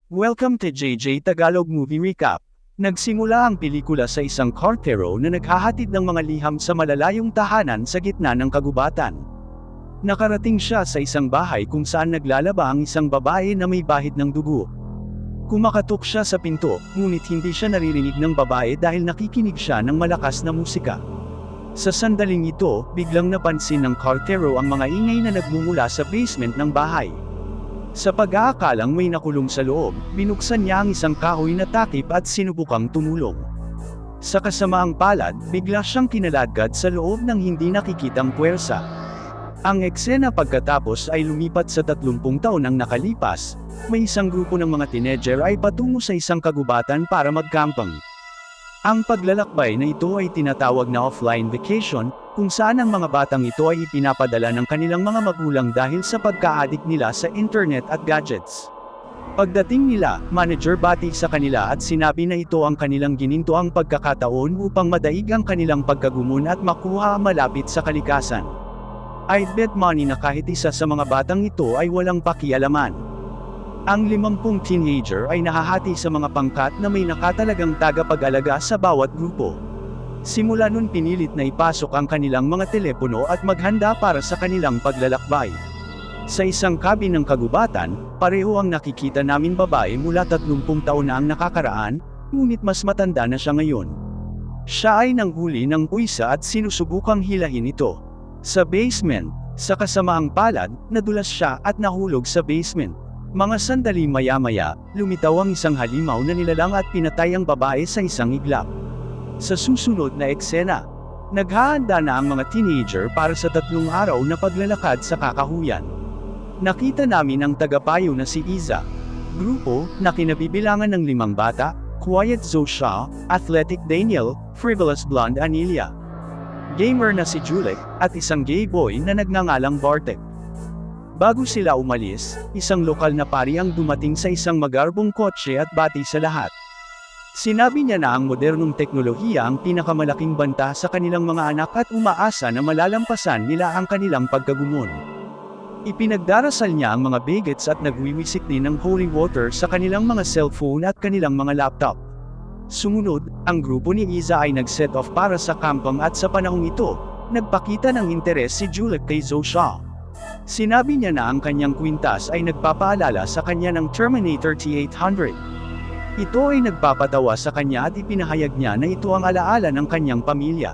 Welcome to JJ Tagalog Movie Recap. Nagsimula ang pelikula sa isang kartero na naghahatid ng mga liham sa malalayong tahanan sa gitna ng kagubatan. Nakarating siya sa isang bahay kung saan naglalaba ang isang babae na may bahid ng dugo. Kumakatok siya sa pinto, ngunit hindi siya naririnig ng babae dahil nakikinig siya ng malakas na musika. Sa sandaling ito, biglang napansin ng kartero ang mga ingay na nagmumula sa basement ng bahay. Sa pag-aakalang may nakulong sa loob, binuksan niya ang isang kahoy na takip at sinubukang tumulong. Sa kasamaang palad, bigla siyang kinaladkad sa loob ng hindi nakikitang puwersa. Ang eksena pagkatapos ay lumipat sa 30 taon ang nakalipas, may isang grupo ng mga teenager ay patungo sa isang kagubatan para magkampang. Ang paglalakbay na ito ay tinatawag na offline vacation, kung saan ang mga batang ito ay ipinapadala ng kanilang mga magulang dahil sa pagka-addict nila sa internet at gadgets. Pagdating nila, manager bati sa kanila at sinabi na ito ang kanilang gininto ang pagkakataon upang madaig ang kanilang pagkagumon at makuha ang malapit sa kalikasan. I'd bet money na kahit isa sa mga batang ito ay walang pakialaman. Ang 50 teenager ay nahahati sa mga pangkat na may nakatalagang tagapag-alaga sa bawat grupo. Simula nun pinilit na ipasok ang kanilang mga telepono at maghanda para sa kanilang paglalakbay. Sa isang cabin ng kagubatan, pareho ang nakikita namin babae mula 30 taon na ang nakakaraan, ngunit mas matanda na siya ngayon. Siya ay nanghuli ng puwisa at sinusubukang hilahin ito. Sa basement, sa kasamaang palad, nadulas siya at nahulog sa basement. Mga sandali maya-maya, lumitaw ang isang halimaw na nilalang at pinatay ang babae sa isang iglap. Sa susunod na eksena, naghahanda na ang mga teenager para sa 3 araw na paglalakad sa kakahuyan. Nakita namin ang tagapayo na si Iza. Grupo, na kinabibilangan ng 5 bata, Quiet Zosha, Athletic Daniel, Frivolous Blonde Anelia, gamer na si Julek, at isang gay boy na nagngangalang Bartek. Bago sila umalis, isang lokal na pari ang dumating sa isang magarbong kotse at bati sa lahat. Sinabi niya na ang modernong teknolohiya ang pinakamalaking banta sa kanilang mga anak at umaasa na malalampasan nila ang kanilang pagkagumon. Ipinagdarasal niya ang mga bigots at nagwiwisik din ng holy water sa kanilang mga cellphone at kanilang mga laptop. Sumunod, ang grupo ni Iza ay nag-set off para sa kampang at sa panahong ito, nagpakita ng interes si Julek kay Zosha. Sinabi niya na ang kanyang kwintas ay nagpapaalala sa kanya ng Terminator T-800. Ito ay nagpapatawa sa kanya at ipinahayag niya na ito ang alaala ng kanyang pamilya.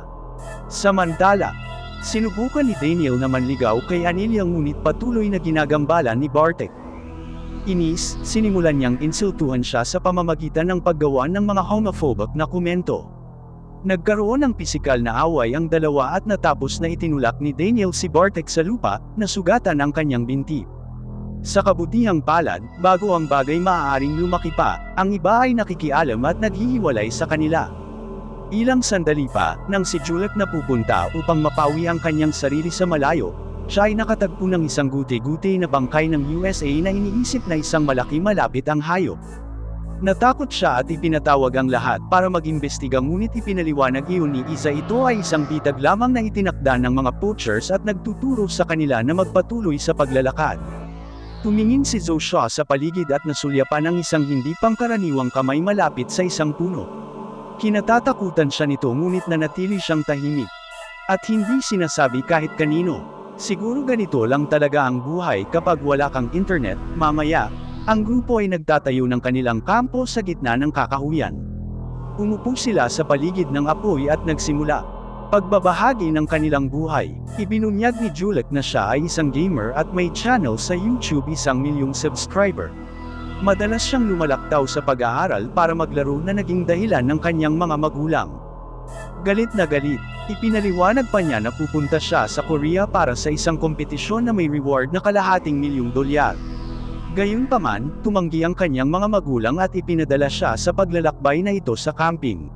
Samantala, sinubukan ni Daniel na manligaw kay Anelia ngunit patuloy na ginagambala ni Bartek. Inis, sinimulan niyang insultuhan siya sa pamamagitan ng paggawa ng mga homophobic na komento. Nagkaroon ng pisikal na away ang dalawa at natapos na itinulak ni Daniel si Bartek sa lupa, na sugatan ang kanyang binti. Sa kabutihang palad, bago ang bagay maaaring lumaki pa, ang iba ay nakikialam at naghihiwalay sa kanila. Ilang sandali pa, nang si Julek na pupunta upang mapawi ang kanyang sarili sa malayo, siya ay nakatagpo ng isang guti-guti na bangkay ng USA na iniisip na isang malaki malapit ang hayop. Natakot siya at ipinatawag ang lahat para mag-imbestiga ngunit ipinaliwanag iyon ni Iza ito ay isang bitag lamang na itinakda ng mga poachers at nagtuturo sa kanila na magpatuloy sa paglalakad. Tumingin si Zosha sa paligid at nasulyapan ang isang hindi pangkaraniwang kamay malapit sa isang puno. Kinatatakutan siya nito ngunit nanatili siyang tahimik. At hindi sinasabi kahit kanino. Siguro ganito lang talaga ang buhay kapag wala kang internet. Mamaya, ang grupo ay nagtatayo ng kanilang kampo sa gitna ng kakahuyan. Umupo sila sa paligid ng apoy at nagsimula. Pagbabahagi ng kanilang buhay, ibinunyag ni Julek na siya ay isang gamer at may channel sa YouTube 1,000,000 subscriber. Madalas siyang lumalaktaw sa pag-aaral para maglaro na naging dahilan ng kanyang mga magulang. Galit na galit, ipinaliwanag pa niya na pupunta siya sa Korea para sa isang kompetisyon na may reward na $250,000. Gayunpaman, tumanggi ang kanyang mga magulang at ipinadala siya sa paglalakbay na ito sa camping.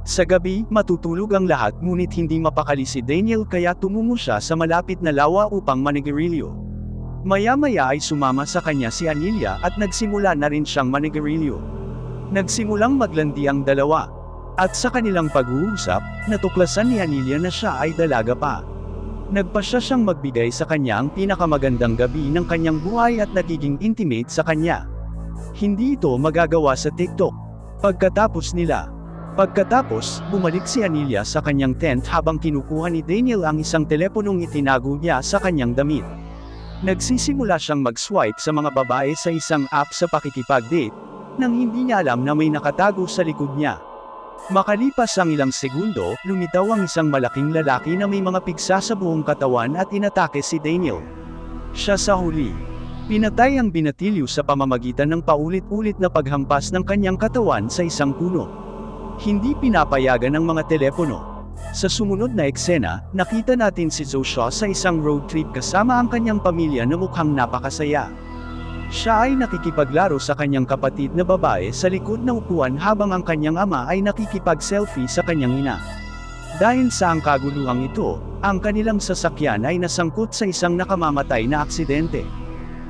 Sa gabi, matutulog ang lahat ngunit hindi mapakali si Daniel kaya tumungo siya sa malapit na lawa upang manigarilyo. Maya-maya ay sumama sa kanya si Anelia at nagsimula na rin siyang manigarilyo. Nagsimulang maglandi ang dalawa. At sa kanilang pag-uusap, natuklasan ni Anelia na siya ay dalaga pa. Nagpasya siyang magbigay sa kanya ang pinakamagandang gabi ng kanyang buhay at nagiging intimate sa kanya. Hindi ito magagawa sa TikTok. Pagkatapos, bumalik si Anilia sa kanyang tent habang kinukuha ni Daniel ang isang teleponong itinago niya sa kanyang damit. Nagsisimula siyang mag-swipe sa mga babae sa isang app sa pakikipag-date, nang hindi niya alam na may nakatago sa likod niya. Makalipas ang ilang segundo, lumitaw ang isang malaking lalaki na may mga pigsa sa buong katawan at inatake si Daniel. Siya sa huli. Pinatay ang binatilyo sa pamamagitan ng paulit-ulit na paghampas ng kanyang katawan sa isang puno. Hindi pinapayagan ng mga telepono. Sa sumunod na eksena, nakita natin si Joshua sa isang road trip kasama ang kanyang pamilya na mukhang napakasaya. Siya ay nakikipaglaro sa kanyang kapatid na babae sa likod ng upuan habang ang kanyang ama ay nakikipag-selfie sa kanyang ina. Dahil sa ang kaguluhang ito, ang kanilang sasakyan ay nasangkot sa isang nakamamatay na aksidente.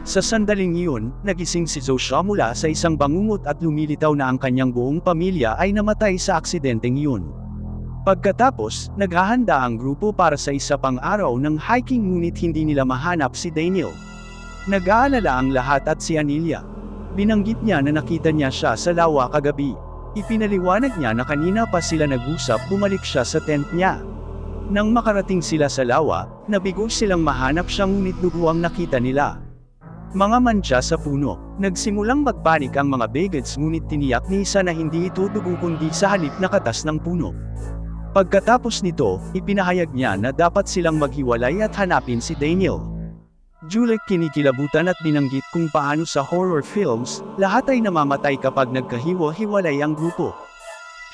Sa sandaling iyon, nagising si Joshua mula sa isang bangungot at lumilitaw na ang kanyang buong pamilya ay namatay sa aksidenteng iyon. Pagkatapos, naghahanda ang grupo para sa isa pang araw ng hiking ngunit hindi nila mahanap si Daniel. Nag-aalala ang lahat at si Anilia. Binanggit niya na nakita niya siya sa lawa kagabi. Ipinaliwanag niya na kanina pa sila nag-usap, bumalik siya sa tent niya. Nang makarating sila sa lawa, nabigo silang mahanap siya ngunit dugo ang nakita nila. Mga mantsa sa puno. Nagsimulang magpanik ang mga bagets ngunit tiniyak ni isa na hindi ito dugo kundi sa halip na katas ng puno. Pagkatapos nito, ipinahayag niya na dapat silang maghiwalay at hanapin si Daniel. Juliet kinikilabutan at binanggit kung paano sa horror films, lahat ay namamatay kapag nagkahiwa-hiwalay ang grupo.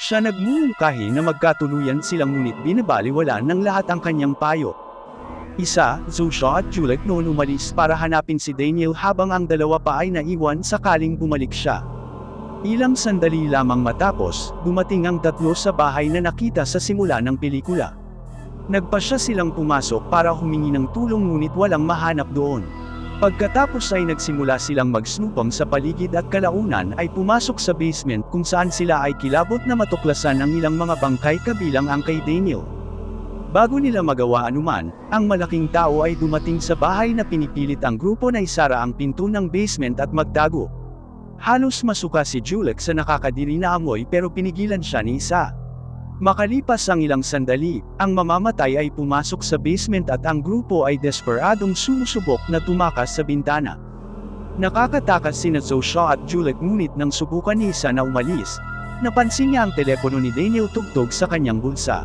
Siya nagmumungkahi na magkatuluyan silang ngunit binabaliwala ng lahat ang kanyang payo. Joshua at Juliet noon umalis para hanapin si Daniel habang ang dalawa pa ay naiwan sakaling bumalik siya. Ilang sandali lamang matapos, dumating ang tatlo sa bahay na nakita sa simula ng pelikula. Nagpasya silang pumasok para humingi ng tulong ngunit walang mahanap doon. Pagkatapos ay nagsimula silang mag-snooping sa paligid at kalaunan ay pumasok sa basement kung saan sila ay kilabot na matuklasan ang ilang mga bangkay kabilang ang kay Daniel. Bago nila magawa anuman, ang malaking tao ay dumating sa bahay na pinipilit ang grupo na isara ang pinto ng basement at magtago. Halos masuka si Juliet sa nakakadiri na amoy pero pinigilan siya ni isa. Makalipas ang ilang sandali, ang mamamatay ay pumasok sa basement at ang grupo ay desperadong sumusubok na tumakas sa bintana. Nakakatakas sina Joshua at Juliet ngunit nang subukan ni isa na umalis, napansin niya ang telepono ni Daniel tugtog sa kanyang bulsa.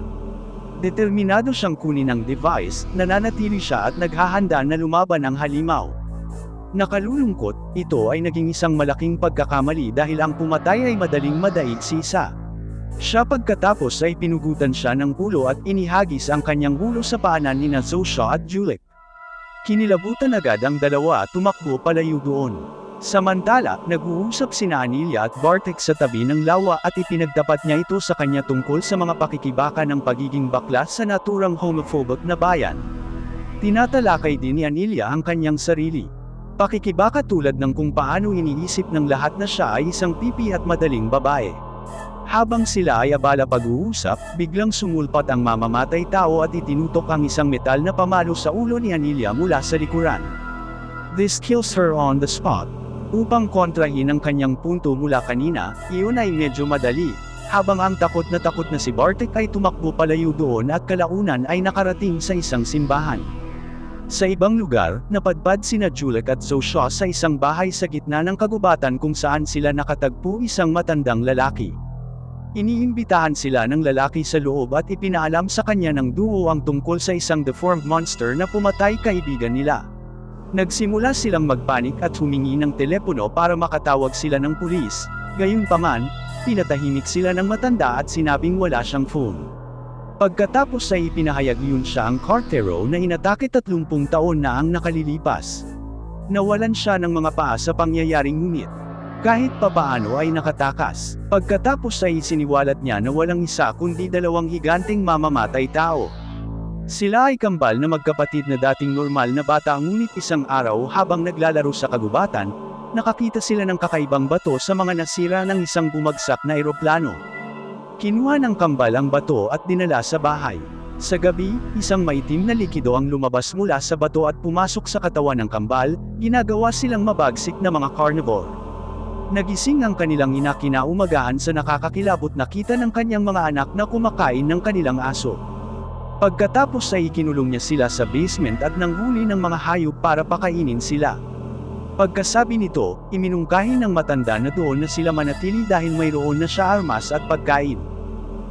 Determinado siyang kunin ang device, nananatili siya at naghahanda na lumaban ang halimaw. Nakalulungkot, ito ay naging isang malaking pagkakamali dahil ang pumatay ay madaling madaig si isa. Siya pagkatapos ay pinugutan siya ng ulo at inihagis ang kanyang ulo sa paanan ni Joshua at Juliet. Kinilabutan agad ang dalawa at tumakbo palayo doon. Samantala, nag-uusap sina Anilia at Bartek sa tabi ng lawa at ipinagtapat niya ito sa kanya tungkol sa mga pakikibaka ng pagiging bakla sa naturang homophobic na bayan. Tinatalakay din ni Anilia ang kanyang sarili. Pakikibaka tulad ng kung paano iniisip ng lahat na siya ay isang pipi at madaling babae. Habang sila ay abala pag-uusap, biglang sumulpat ang mamamatay tao at itinutok ang isang metal na pamalo sa ulo ni Anilia mula sa likuran. This kills her on the spot. Upang kontrahin ang kanyang punto mula kanina, iyon ay medyo madali. Habang ang takot na si Bartek ay tumakbo palayo doon at kalaunan ay nakarating sa isang simbahan. Sa ibang lugar, napadpad sina Juliet at Joshua sa isang bahay sa gitna ng kagubatan kung saan sila nakatagpo isang matandang lalaki. Iniimbitahan sila ng lalaki sa loob at ipinaalam sa kanya ng duo ang tungkol sa isang deformed monster na pumatay kaibigan nila. Nagsimula silang magpanik at humingi ng telepono para makatawag sila ng pulis, gayunpaman, pinatahimik sila ng matanda at sinabing wala siyang phone. Pagkatapos ay ipinahayag yun siya ang cartero na inatake 30 taon na ang nakalilipas. Nawalan siya ng mga paa sa pangyayaring ngunit kahit papaano ay nakatakas. Pagkatapos ay isiniwalat niya na walang isa kundi dalawang higanteng mamamatay tao. Sila ay kambal na magkapatid na dating normal na bata ngunit isang araw habang naglalaro sa kagubatan, nakakita sila ng kakaibang bato sa mga nasira ng isang bumagsak na eroplano. Kinuha ng kambal ang bato at dinala sa bahay. Sa gabi, isang maitim na likido ang lumabas mula sa bato at pumasok sa katawan ng kambal, ginagawa silang mabagsik na mga carnivore. Nagising ang kanilang ina kinaumagahan sa nakakakilabot na kita ng kanyang mga anak na kumakain ng kanilang aso. Pagkatapos ay ikinulong niya sila sa basement at nanghuli ng mga hayop para pakainin sila. Pagkasabi nito, iminungkahi ng matanda na doon na sila manatili dahil mayroon na siya armas at pagkain.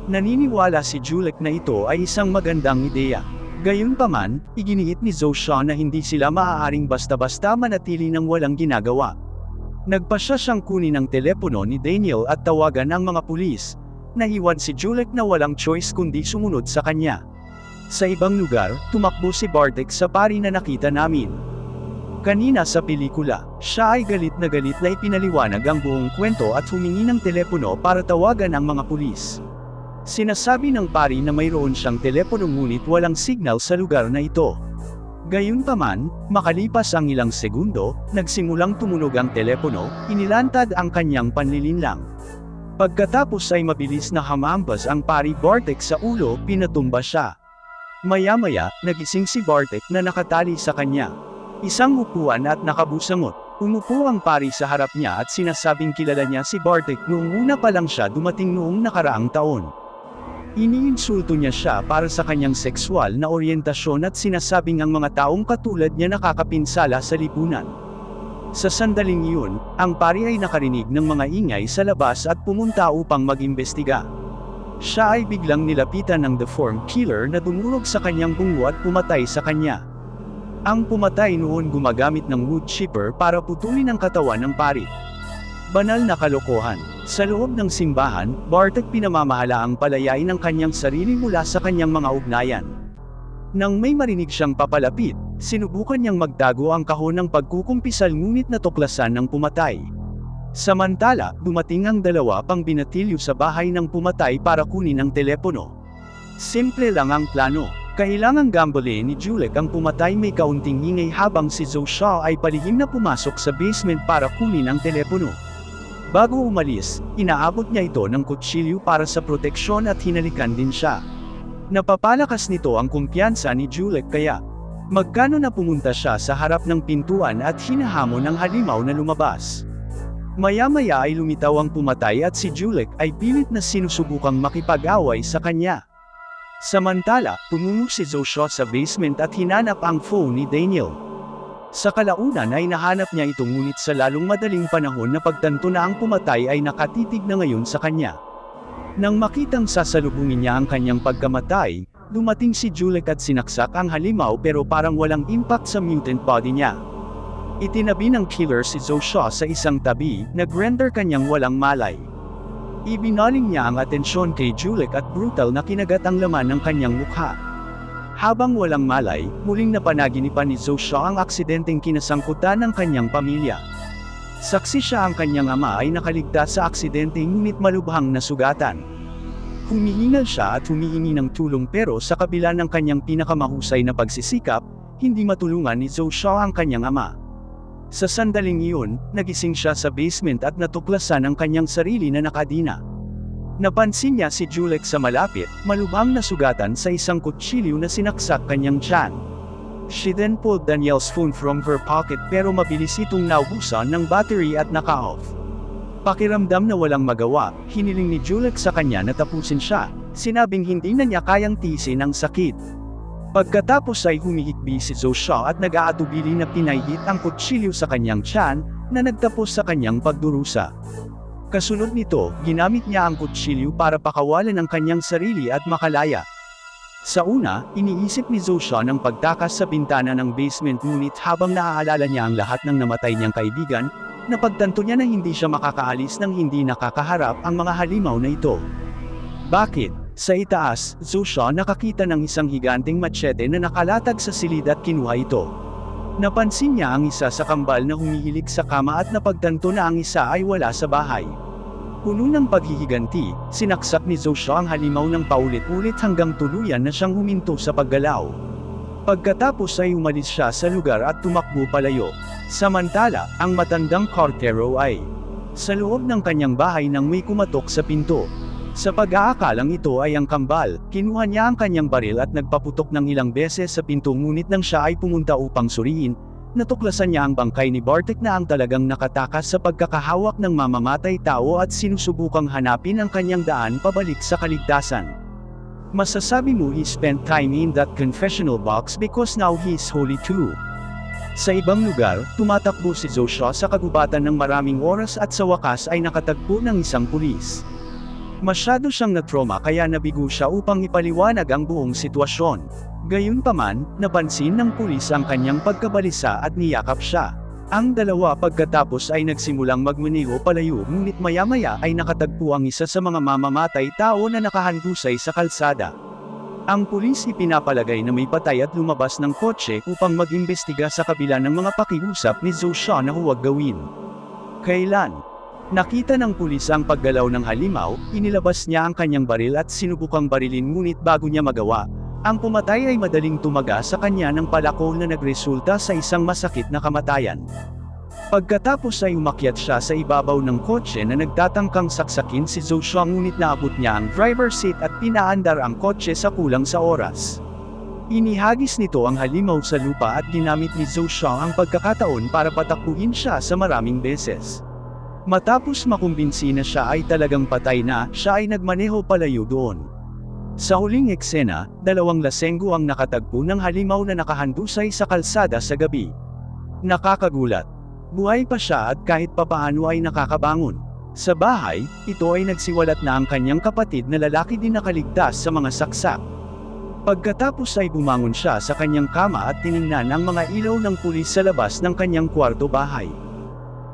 Naniniwala si Juliet na ito ay isang magandang ideya. Gayunpaman, iginiit ni Zosha na hindi sila maaaring basta-basta manatili ng walang ginagawa. Nagpasya siyang kunin ang telepono ni Daniel at tawagan ang mga pulis. Naiwan si Juliet na walang choice kundi sumunod sa kanya. Sa ibang lugar, tumakbo si Bartek sa pari na nakita namin kanina sa pelikula. Siya ay galit na ipinaliwanag ang buong kwento at humingi ng telepono para tawagan ang mga pulis. Sinasabi ng pari na mayroon siyang telepono ngunit walang signal sa lugar na ito. Gayunpaman, makalipas ang ilang segundo, nagsimulang tumunog ang telepono, inilantad ang kanyang panlilinlang. Pagkatapos ay mabilis na hamampas ang pari Bartek sa ulo, pinatumba siya. Maya-maya, nagising si Bartek na nakatali sa kanya. Isang upuan at nakabusangot. Umupo ang pari sa harap niya at sinasabing kilala niya si Bartek noong una pa lang siya dumating noong nakaraang taon. Iniinsulto niya siya para sa kanyang sexual na oryentasyon at sinasabing ang mga taong katulad niya nakakapinsala sa lipunan. Sa sandaling iyon, ang pari ay nakarinig ng mga ingay sa labas at pumunta upang mag-imbestiga. Siya ay biglang nilapitan ng deformed killer na dumurog sa kanyang bungo at pumatay sa kanya. Ang pumatay noon gumagamit ng wood chipper para putulin ang katawan ng pari. Banal na kalokohan. Sa loob ng simbahan, Bartek pinamamahalaang palayain ang kanyang sarili mula sa kanyang mga ugnayan. Nang may marinig siyang papalapit, sinubukan niyang magtago ang kahon ng pagkukumpisal ngunit natuklasan ng pumatay. Samantala, dumating ang dalawa pang binatilyo sa bahay ng pumatay para kunin ang telepono. Simple lang ang plano. Kailangang gambole ni Juliet ang pumatay may kaunting ingay habang si Zosha ay palihim na pumasok sa basement para kunin ang telepono. Bago umalis, inaabot niya ito ng kutsilyo para sa proteksyon at hinalikan din siya. Napapalakas nito ang kumpiyansa ni Juliet kaya magkano na pumunta siya sa harap ng pintuan at hinahamon ng halimaw na lumabas. Maya-maya ay lumitaw ang pumatay at si Juliet ay pilit na sinusubukang makipag-away sa kanya. Samantala, tumungo si Zosha sa basement at hinanap ang phone ni Daniel. Sa kalaunan ay nahanap niya ito ngunit sa lalong madaling panahon na pagtanto na ang pumatay ay nakatitig na ngayon sa kanya. Nang makitang sasalubungin niya ang kanyang pagkamatay, dumating si Juliet at sinaksak ang halimaw pero parang walang impact sa mutant body niya. Itinabi ng killer si Zosha sa isang tabi, nag-render kanyang walang malay. Ibinaling niya ang atensyon kay Juliet at brutal na kinagat ang laman ng kanyang mukha. Habang walang malay, muling napanaginipan ni Zosha ang aksidenteng kinasangkutan ng kanyang pamilya. Saksi siya ang kanyang ama ay nakaligtas sa aksidente ngunit malubhang nasugatan. Humihingal siya at humihingi ng tulong pero sa kabila ng kanyang pinakamahusay na pagsisikap, hindi matulungan ni Zosha ang kanyang ama. Sa sandaling iyon, nagising siya sa basement at natuklasan ang kanyang sarili na nakadina. Napansin niya si Juliet sa malapit, malubhang nasugatan sa isang kutsilyo na sinaksak kanyang tiyan. She then pulled Daniel's phone from her pocket pero mabilis itong naubusan ng battery at naka-off. Pakiramdam na walang magawa, hiniling ni Juliet sa kanya na tapusin siya, sinabing hindi na niya kayang tiisin ang sakit. Pagkatapos ay humihikbi si Zosha at nag-aatubili na pinahit ang kutsilyo sa kanyang tiyan, na nagtapos sa kanyang pagdurusa. Kasunod nito, ginamit niya ang kutsilyo para pakawalan ang kanyang sarili at makalaya. Sa una, iniisip ni Zosha ng pagtakas sa bintana ng basement ngunit habang naaalala niya ang lahat ng namatay niyang kaibigan, napagtanto niya na hindi siya makakaalis nang hindi nakakaharap ang mga halimaw na ito. Bakit? Sa itaas, Zosha nakakita ng isang higanteng machete na nakalatag sa silid at kinuha ito. Napansin niya ang isa sa kambal na humihilig sa kama at napagtanto na ang isa ay wala sa bahay. Puno ng paghihiganti, sinaksak ni Zosha ang halimaw ng paulit-ulit hanggang tuluyan na siyang huminto sa paggalaw. Pagkatapos ay umalis siya sa lugar at tumakbo palayo. Samantala, ang matandang Cartero ay sa loob ng kanyang bahay nang may kumatok sa pinto. Sa pag-aakalang ito ay ang kambal, kinuha niya ang kanyang baril at nagpaputok ng ilang beses sa pinto ngunit nang siya ay pumunta upang suriin, Natuklasan niya ang bangkay ni Bartek na ang talagang nakatakas sa pagkakahawak ng mamamatay tao at sinusubukang hanapin ang kanyang daan pabalik sa kaligtasan. Masasabi mo he spent time in that confessional box because now he's holy too. Sa ibang lugar, tumatakbo si Joshua sa kagubatan ng maraming oras at sa wakas ay nakatagpo ng isang pulis. Masyado siyang na-trauma kaya nabigo siya upang ipaliwanag ang buong sitwasyon. Gayunpaman, napansin ng pulis ang kanyang pagkabalisa at niyakap siya. Ang dalawa pagkatapos ay nagsimulang magmaneho palayo ngunit maya-maya ay nakatagpo ang isa sa mga mamamatay tao na nakahandusay sa kalsada. Ang pulis ipinapalagay na may patay at lumabas ng kotse upang mag-imbestiga sa kabila ng mga pakiusap ni Joshua na huwag gawin. Kailan nakita ng pulis ang paggalaw ng halimaw, inilabas niya ang kanyang baril at sinubukang barilin ngunit bago niya magawa, ang pumatay ay madaling tumaga sa kanya ng palako na nagresulta sa isang masakit na kamatayan. Pagkatapos ay umakyat siya sa ibabaw ng kotse na nagtatangkang saksakin si Joshua ngunit naabot niya ang driver's seat at pinaandar ang kotse sa kulang sa oras. Inihagis nito ang halimaw sa lupa at ginamit ni Joshua ang pagkakataon para patakbuhin siya sa maraming beses. Matapos makumbinsi na siya ay talagang patay na, siya ay nagmaneho palayo doon. Sa huling eksena, dalawang lasenggo ang nakatagpo ng halimaw na nakahandusay sa kalsada sa gabi. Nakakagulat. Buhay pa siya at kahit papaano ay nakakabangon. Sa bahay, ito ay nagsiwalat na ang kanyang kapatid na lalaki din nakaligtas sa mga saksak. Pagkatapos ay bumangon siya sa kanyang kama at tiningnan ang mga ilaw ng pulis sa labas ng kanyang kwarto bahay.